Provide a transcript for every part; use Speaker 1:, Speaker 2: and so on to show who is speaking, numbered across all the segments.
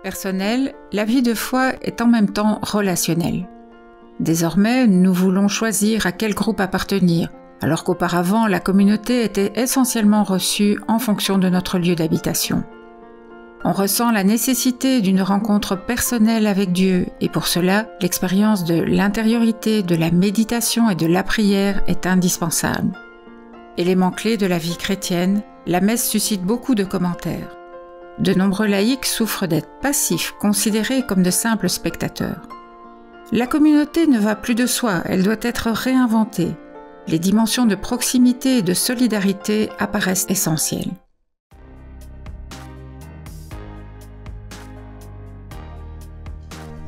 Speaker 1: personnel, la vie de foi est en même temps relationnelle. Désormais, nous voulons choisir à quel groupe appartenir, alors qu'auparavant, la communauté était essentiellement reçue en fonction de notre lieu d'habitation. On ressent la nécessité d'une rencontre personnelle avec Dieu et pour cela, l'expérience de l'intériorité, de la méditation et de la prière est indispensable. Élément clé de la vie chrétienne, la messe suscite beaucoup de commentaires. De nombreux laïcs souffrent d'être passifs, considérés comme de simples spectateurs. La communauté ne va plus de soi, elle doit être réinventée. Les dimensions de proximité et de solidarité apparaissent essentielles.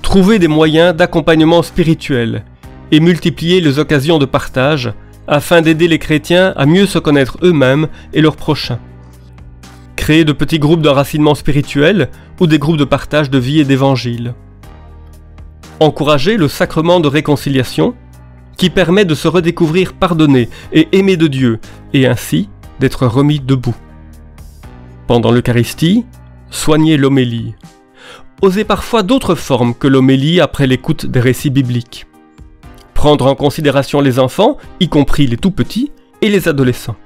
Speaker 2: Trouver des moyens d'accompagnement spirituel et multiplier les occasions de partage afin d'aider les chrétiens à mieux se connaître eux-mêmes et leurs prochains. Créer de petits groupes d'enracinement spirituel ou des groupes de partage de vie et d'évangile. Encourager le sacrement de réconciliation qui permet de se redécouvrir pardonné et aimé de Dieu et ainsi d'être remis debout. Pendant l'Eucharistie, soigner l'homélie. Oser parfois d'autres formes que l'homélie après l'écoute des récits bibliques. Prendre en considération les enfants, y compris les tout-petits, et les adolescents.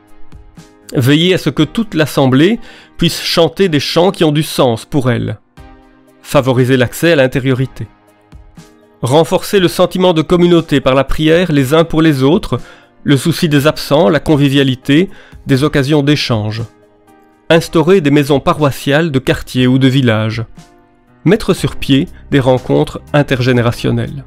Speaker 2: Veiller à ce que toute l'assemblée puisse chanter des chants qui ont du sens pour elle. Favoriser l'accès à l'intériorité. Renforcer le sentiment de communauté par la prière les uns pour les autres, le souci des absents, la convivialité, des occasions d'échange. Instaurer des maisons paroissiales de quartier ou de village. Mettre sur pied des rencontres intergénérationnelles.